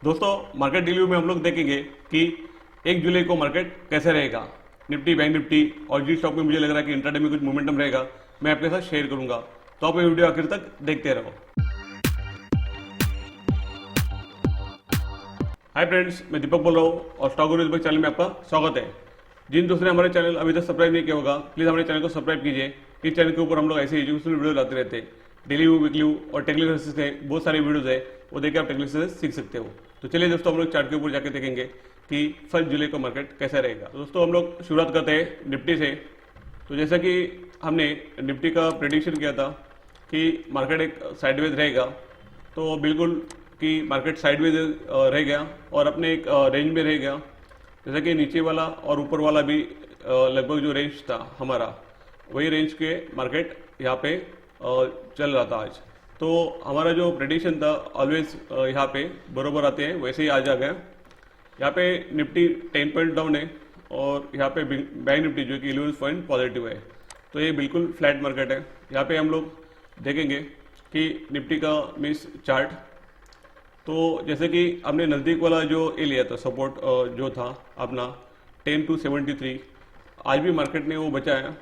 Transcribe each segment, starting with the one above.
दोस्तों market review में हम लोग देखेंगे कि 1 जुलाई को मार्केट कैसे रहेगा। निफ्टी, बैंक निफ्टी और जी स्टॉक में मुझे लग रहा है कि इंट्राडे में कुछ मोमेंटम रहेगा, मैं आपके साथ शेयर करूंगा, तो आप ये वीडियो आखिर तक देखते रहो। हाय फ्रेंड्स, मैं दीपक बोल रहा हूँ और स्टॉक गुरु चैनल में आपका स्वागत है। जिन दोस्तों ने हमारे चैनल अभी तक सब्सक्राइब नहीं किया होगा, प्लीज हमारे चैनल को सब्सक्राइब कीजिए। इस चैनल के ऊपर हम लोग ऐसे एजुकेशनल वीडियो लाते रहते हैं। डेली वीकली और टेक्निकल से बहुत सारे वीडियोज है, वो देखकर आप टेक्निकल से सीख सकते हो। तो चलिए दोस्तों, हम लोग चार्ट के ऊपर जाके देखेंगे कि 1 जुलाई को मार्केट कैसा रहेगा। दोस्तों हम लोग शुरुआत करते हैं निफ्टी से। तो जैसा कि हमने निफ्टी का प्रेडिक्शन किया था कि मार्केट एक साइडवेज रहेगा, तो बिल्कुल कि मार्केट साइडवेज रह गया और अपने एक रेंज में रह गया। जैसा कि नीचे वाला और ऊपर वाला भी लगभग जो रेंज था हमारा, वही रेंज के मार्केट यहाँ पे चल रहा था आज। तो हमारा जो प्रेडिक्शन था ऑलवेज यहाँ पे बरोबर आते हैं, वैसे ही आज आ गया। यहाँ पे निफ्टी 10 पॉइंट डाउन है और यहाँ पे बैंक निफ्टी जो कि 11 पॉइंट पॉजिटिव है। तो ये बिल्कुल फ्लैट मार्केट है। यहाँ पे हम लोग देखेंगे कि निफ्टी का मिस चार्ट, तो जैसे कि हमने नज़दीक वाला जो ए लिया था सपोर्ट जो था अपना 10 to 73, आज भी मार्केट ने वो बचाया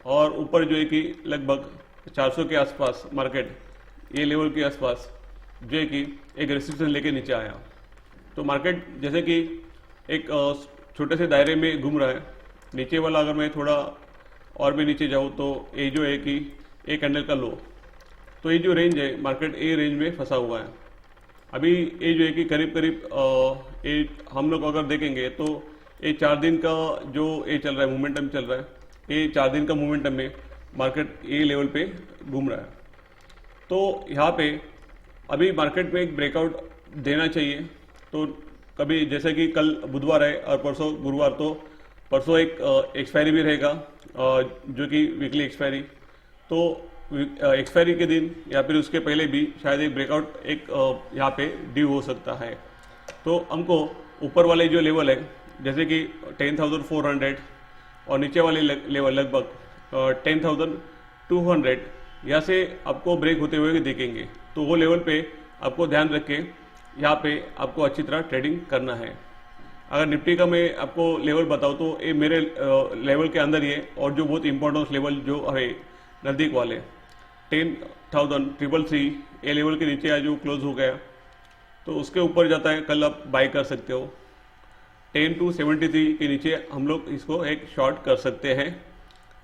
और ऊपर जो है कि लगभग 400 के आसपास मार्केट ये लेवल के आसपास जो है कि एक रेसिस्टेंस लेके नीचे आया। तो मार्केट जैसे कि एक छोटे से दायरे में घूम रहा है। नीचे वाला अगर मैं थोड़ा और भी नीचे जाऊँ तो ये जो है कि एक कैंडल का लो, तो ये जो रेंज है मार्केट ए रेंज में फंसा हुआ है। अभी ये जो है कि करीब करीब ये हम लोग अगर देखेंगे तो ये 4 दिन का जो ये चल रहा है मोमेंटम चल रहा है, ये 4 दिन का मोमेंटम में मार्केट ये लेवल पे घूम रहा है। तो यहाँ पे अभी मार्केट में एक ब्रेकआउट देना चाहिए। तो कभी जैसे कि कल बुधवार है और परसों गुरुवार, तो परसों एक एक्सपायरी भी रहेगा जो कि वीकली एक्सपायरी। तो एक्सपायरी के दिन या फिर उसके पहले भी शायद एक ब्रेकआउट एक यहाँ पे ड्यू हो सकता है। तो हमको ऊपर वाले जो लेवल है जैसे कि 10,400 और नीचे वाले लेवल लगभग 10,200 यहाँ से आपको ब्रेक होते हुए देखेंगे। तो वो लेवल पे आपको ध्यान रख के यहाँ पे आपको अच्छी तरह ट्रेडिंग करना है। अगर निफ्टी का मैं आपको लेवल बताऊँ तो ये मेरे लेवल के अंदर ही है और जो बहुत इंपॉर्टेंट लेवल जो है नज़दीक वाले 10,333 ये लेवल के नीचे आज वो क्लोज हो गया, तो उसके ऊपर जाता है कल आप बाय कर सकते हो। 10 to 73 के नीचे हम लोग इसको एक शॉर्ट कर सकते हैं।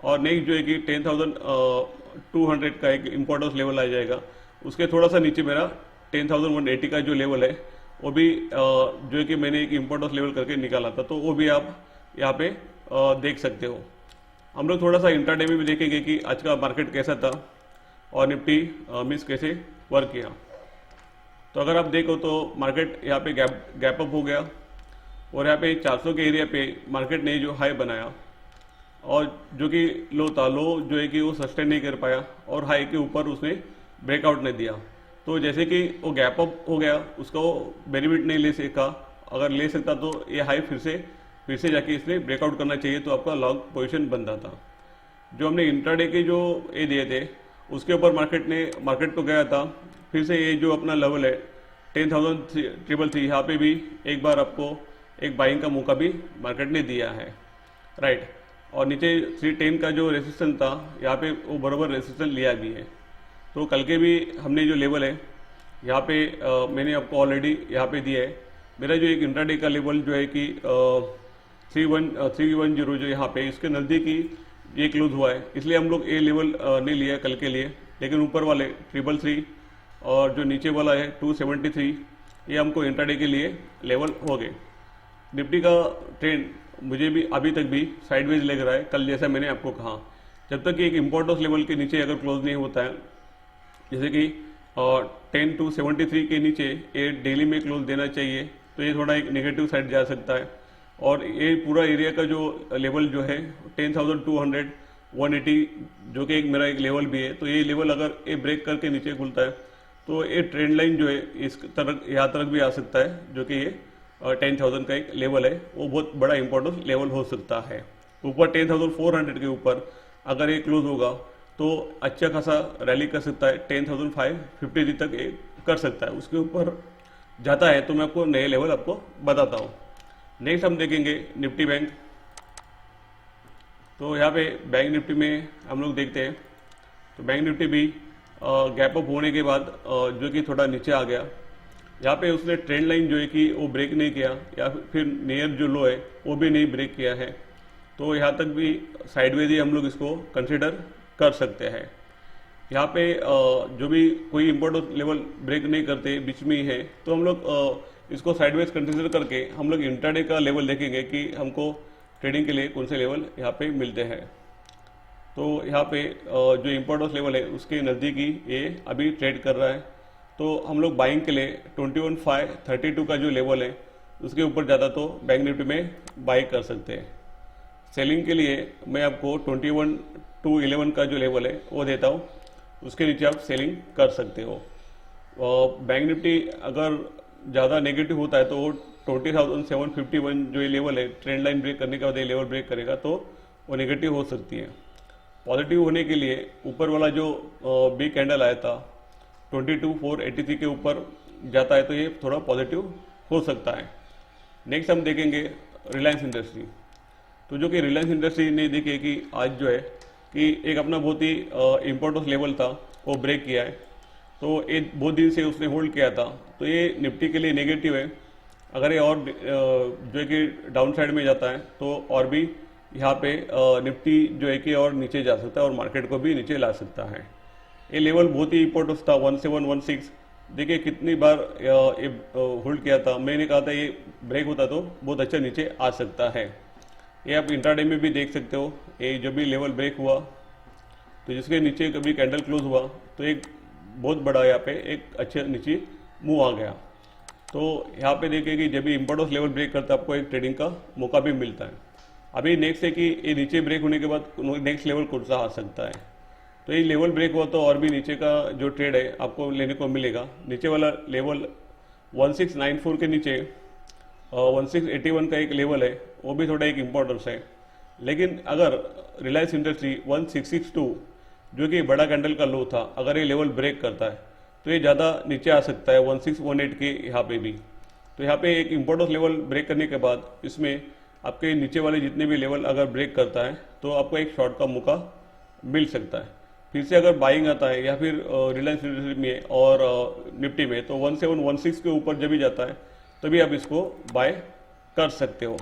और नेक्स्ट जो है कि 10,200 का एक इम्पोर्टेंस लेवल आ जाएगा। उसके थोड़ा सा नीचे मेरा 10,180 का जो लेवल है वो भी जो है कि मैंने एक इम्पोर्टेंस लेवल करके निकाला था, तो वो भी आप यहाँ पे देख सकते हो। हम लोग थोड़ा सा इंट्राडे में भी देखेंगे कि आज का मार्केट कैसा था और निफ्टी मिस कैसे वर्क किया। तो अगर आप देखो तो मार्केट यहाँ पे गैप अप हो गया और यहाँ पे 400 के एरिया पे मार्केट ने जो हाई बनाया और जो कि लो था, लो जो है कि वो सस्टेन नहीं कर पाया और हाई के ऊपर उसने ब्रेकआउट नहीं दिया। तो जैसे कि वो गैप अप हो गया, उसका वो बेनिफिट नहीं ले सका। अगर ले सकता तो ये हाई फिर से जाके इसने ब्रेकआउट करना चाहिए, तो आपका लॉन्ग पोजीशन बनता था। जो हमने इंट्राडे के जो ये दिए थे उसके ऊपर मार्केट तो गया था। फिर से ये जो अपना लेवल है 10,333 यहाँ पे भी एक बार आपको एक बाइंग का मौका भी मार्केट ने दिया है, राइट। और नीचे 310 का जो रेसिस्टेंस था यहाँ पे वो बराबर रेसिस्टेंस लिया भी है। तो कल के भी हमने जो लेवल है यहाँ पे मैंने आपको ऑलरेडी यहाँ पे दिया है। मेरा जो एक इंट्राडे का लेवल जो है कि 310 जो यहाँ पे इसके नज़दीक ही ये क्लोज हुआ है, इसलिए हम लोग ये लेवल नहीं लिया कल के लिए। लेकिन ऊपर वाले 333 और जो नीचे वाला है 273 ये हमको इंट्राडे के लिए लेवल हो गए। निफ्टी का ट्रेंड मुझे भी अभी तक भी साइडवेज लग रहा है। कल जैसा मैंने आपको कहा, जब तक कि एक इम्पोर्टेंस लेवल के नीचे अगर क्लोज नहीं होता है, जैसे कि 10 to 73 के नीचे ये डेली में क्लोज देना चाहिए, तो ये थोड़ा एक नेगेटिव साइड जा सकता है। और ये पूरा एरिया का जो लेवल जो है 10,200 180 जो कि एक मेरा एक लेवल भी है, तो ये लेवल अगर ये ब्रेक करके नीचे खुलता है तो ये ट्रेंड लाइन जो है इस तरह यहाँ तक भी आ सकता है, जो कि ये 10,000 का एक लेवल है, वो बहुत बड़ा इंपॉर्टेंट लेवल हो सकता है। ऊपर 10,400 के ऊपर अगर ये क्लोज होगा तो अच्छा खासा रैली कर सकता है, 10,550 तक कर सकता है। उसके ऊपर जाता है तो मैं आपको नए लेवल आपको बताता हूँ। नेक्स्ट हम देखेंगे निफ्टी बैंक। तो यहाँ पे बैंक निफ्टी में हम लोग देखते हैं तो बैंक निफ्टी भी गैप अप होने के बाद जो कि थोड़ा नीचे आ गया। यहाँ पे उसने ट्रेंड लाइन जो है कि वो ब्रेक नहीं किया या फिर नियर जो लो है वो भी नहीं ब्रेक किया है। तो यहाँ तक भी साइडवेज ही हम लोग इसको कंसिडर कर सकते हैं। यहाँ पे जो भी कोई इम्पोर्टेंट लेवल ब्रेक नहीं करते बीच में ही है तो हम लोग इसको साइडवेज कंसिडर करके हम लोग इंट्राडे का लेवल देखेंगे कि हमको ट्रेडिंग के लिए कौन से लेवल यहाँ पे मिलते हैं। तो यहाँ पे जो इम्पोर्टेंट लेवल है उसके नज़दीक ही ये अभी ट्रेड कर रहा है। तो हम लोग बाइंग के लिए 21,532 का जो लेवल है उसके ऊपर ज़्यादा तो बैंक निफ्टी में बाई कर सकते हैं। सेलिंग के लिए मैं आपको 21,211 का जो लेवल है वो देता हूँ, उसके नीचे आप सेलिंग कर सकते हो। बैंक निफ्टी अगर ज़्यादा नेगेटिव होता है तो वो 20,751 जो ये लेवल है ट्रेंड लाइन ब्रेक करने के बाद ये लेवल ब्रेक करेगा तो वो नेगेटिव हो सकती है। पॉजिटिव होने के लिए ऊपर वाला जो बिग कैंडल आया था 22,483 के ऊपर जाता है तो ये थोड़ा पॉजिटिव हो सकता है। नेक्स्ट हम देखेंगे रिलायंस इंडस्ट्री। तो जो कि रिलायंस इंडस्ट्री ने देखिए कि आज जो है कि एक अपना बहुत ही इम्पोर्टेंट लेवल था वो ब्रेक किया है। तो ये बहुत दिन से उसने होल्ड किया था तो ये निफ्टी के लिए नेगेटिव है। अगर ये और जो है कि डाउन साइड में जाता है तो और भी यहाँ पे निफ्टी जो है कि और नीचे जा सकता है और मार्केट को भी नीचे ला सकता है। ये लेवल बहुत ही इम्पोर्टेंट था 1716। देखिए कितनी बार ये होल्ड किया था, मैंने कहा था ये ब्रेक होता तो बहुत अच्छा नीचे आ सकता है। ये आप इंट्राडे में भी देख सकते हो, ये जब भी लेवल ब्रेक हुआ तो जिसके नीचे कभी कैंडल क्लोज हुआ तो एक बहुत बड़ा यहाँ पे एक अच्छे नीचे मूव आ गया। तो यहाँ पे देखिए कि जब भी इम्पोर्टेंट लेवल ब्रेक करता है आपको एक ट्रेडिंग का मौका भी मिलता है। अभी नेक्स्ट है कि ये नीचे ब्रेक होने के बाद नेक्स्ट लेवल कौन सा आ सकता है। तो ये लेवल ब्रेक हुआ तो और भी नीचे का जो ट्रेड है आपको लेने को मिलेगा। नीचे वाला लेवल 1694 के नीचे 1681 का एक लेवल है वो भी थोड़ा एक इम्पोर्टेंस है। लेकिन अगर रिलायंस इंडस्ट्री 1662 जो कि बड़ा कैंडल का लो था अगर ये लेवल ब्रेक करता है तो ये ज़्यादा नीचे आ सकता है 1618 के यहाँ पे भी। तो यहाँ पे एक इम्पोर्टेंट लेवल ब्रेक करने के बाद इसमें आपके नीचे वाले जितने भी लेवल अगर ब्रेक करता है तो आपको एक शॉर्ट का मौका मिल सकता है। फिर से अगर बाइंग आता है या फिर रिलायंस इंडस्ट्री में और निफ्टी में तो 1716 के ऊपर जब भी जाता है तभी आप इसको बाय कर सकते हो।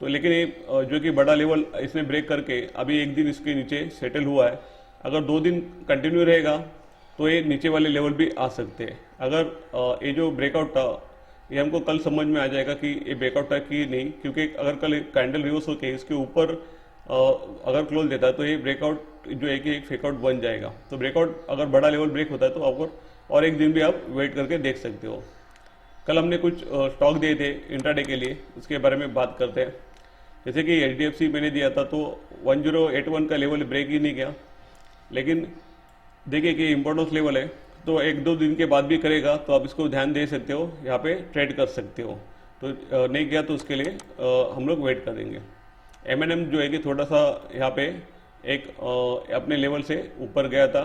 तो लेकिन ये जो कि बड़ा लेवल इसने ब्रेक करके अभी एक दिन इसके नीचे सेटल हुआ है, अगर 2 दिन कंटिन्यू रहेगा तो ये नीचे वाले लेवल भी आ सकते हैं। अगर ये जो ब्रेकआउट था ये हमको कल समझ में आ जाएगा कि ये ब्रेकआउट था कि नहीं, क्योंकि अगर कल कैंडल रिवर्स होकर इसके ऊपर अगर क्लोज देता है तो ये ब्रेकआउट जो है कि एक फेकआउट बन जाएगा। तो ब्रेकआउट अगर बड़ा लेवल ब्रेक होता है तो आपको और एक दिन भी आप वेट करके देख सकते हो। कल हमने कुछ स्टॉक दिए थे इंट्राडे के लिए, उसके बारे में बात करते हैं। जैसे कि HDFC मैंने दिया था तो 1081 का लेवल ब्रेक ही नहीं किया, लेकिन देखिए कि इम्पोर्टेंस लेवल है तो 1-2 दिन के बाद भी करेगा तो आप इसको ध्यान दे सकते हो, यहाँ पे ट्रेड कर सकते हो। तो नहीं किया तो उसके लिए हम लोग वेट करेंगे। M&M जो है कि थोड़ा सा यहाँ पे एक अपने लेवल से ऊपर गया था।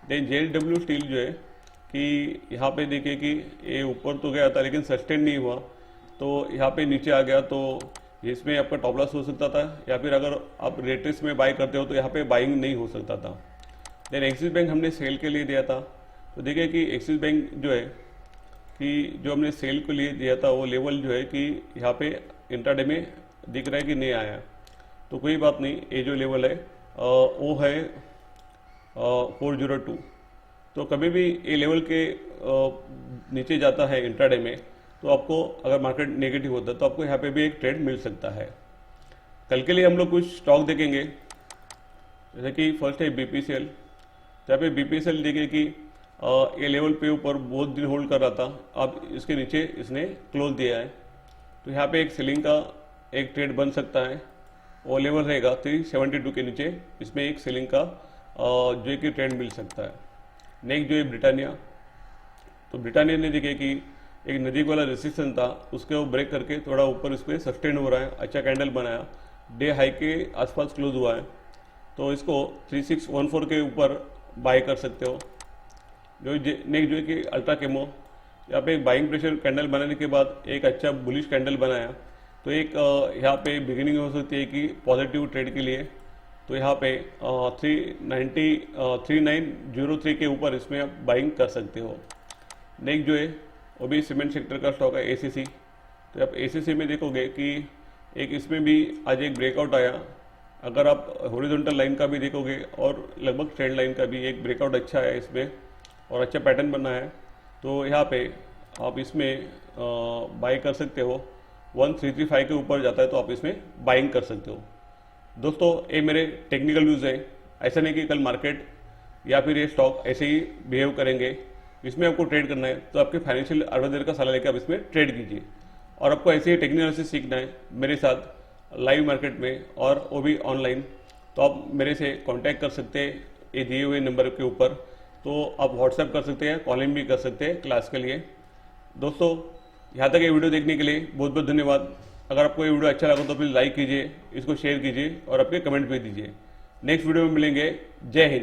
देन JSW स्टील जो है कि यहाँ पे देखिए कि ये ऊपर तो गया था लेकिन सस्टेन नहीं हुआ तो यहाँ पे नीचे आ गया। तो इसमें आपका टॉप लॉस हो सकता था या फिर अगर आप रेट्रिस में बाय करते हो तो यहाँ पे बाइंग नहीं हो सकता था। देन एक्सिस बैंक हमने सेल के लिए दिया था तो देखिए कि एक्सिस बैंक जो है कि जो हमने सेल के लिए दिया था वो लेवल जो है कि यहाँ पे इंट्राडे में दिख रहा है कि नहीं आया, तो कोई बात नहीं। ये जो लेवल है वो है 402। तो कभी भी ये लेवल के नीचे जाता है इंट्राडे में तो आपको अगर मार्केट नेगेटिव होता है तो आपको यहाँ पे भी एक ट्रेड मिल सकता है। कल के लिए हम लोग कुछ स्टॉक देखेंगे, जैसे कि फर्स्ट है BPCL। यहाँ पे BPCL देखिए कि ये लेवल पे ऊपर बहुत दिन होल्ड कर रहा था, अब इसके नीचे इसने क्लोज दिया है तो यहाँ पे एक सेलिंग का एक ट्रेड बन सकता है। वो लेवल रहेगा 372 के नीचे, इसमें एक सेलिंग का जो कि ट्रेंड मिल सकता है। नेक्स्ट जो है ब्रिटानिया। तो ब्रिटानिया ने देखे कि एक नदी वाला रेसिस्टेंस था उसके वो ब्रेक करके थोड़ा ऊपर इस पर सस्टेन हो रहा है, अच्छा कैंडल बनाया, डे हाई के आसपास क्लोज हुआ है तो इसको 3614 के ऊपर बाय कर सकते हो। जो नेक्स्ट जो है कि अल्ट्रा केमो, यहाँ पे एक बाइंग प्रेशर कैंडल बनाने के बाद एक अच्छा बुलिश कैंडल बनाया, तो एक यहाँ पे बिगिनिंग हो सकती है कि पॉजिटिव ट्रेड के लिए। तो यहाँ पे 3903 के ऊपर इसमें आप बाइंग कर सकते हो। नेक्स्ट जो है वो भी सीमेंट सेक्टर का स्टॉक है एसीसी। तो आप एसीसी में देखोगे कि एक इसमें भी आज एक ब्रेकआउट आया। अगर आप हॉरिजॉन्टल लाइन का भी देखोगे और लगभग ट्रेंड लाइन का भी एक ब्रेकआउट अच्छा है इसमें और अच्छा पैटर्न बना है, तो यहाँ पे आप इसमें बाई कर सकते हो। 1335 के ऊपर जाता है तो आप इसमें बाइंग कर सकते हो। दोस्तों ये मेरे टेक्निकल व्यूज़ है, ऐसा नहीं कि कल मार्केट या फिर ये स्टॉक ऐसे ही बिहेव करेंगे। इसमें आपको ट्रेड करना है तो आपके फाइनेंशियल एडवाइजर का सलाह लेकर आप इसमें ट्रेड कीजिए। और आपको ऐसे ही टेक्निकल एनालिसिस सीखना है मेरे साथ लाइव मार्केट में और वो भी ऑनलाइन, तो आप मेरे से कांटेक्ट कर सकते हैं ये दिए हुए नंबर के ऊपर। तो आप व्हाट्सएप कर सकते हैं, कॉलिंग भी कर सकते हैं क्लास के लिए। दोस्तों यहाँ तक ये वीडियो देखने के लिए बहुत बहुत धन्यवाद। अगर आपको ये वीडियो अच्छा लगा तो प्लीज़ लाइक कीजिए, इसको शेयर कीजिए और अपने कमेंट भी दीजिए। नेक्स्ट वीडियो में मिलेंगे। जय हिंद।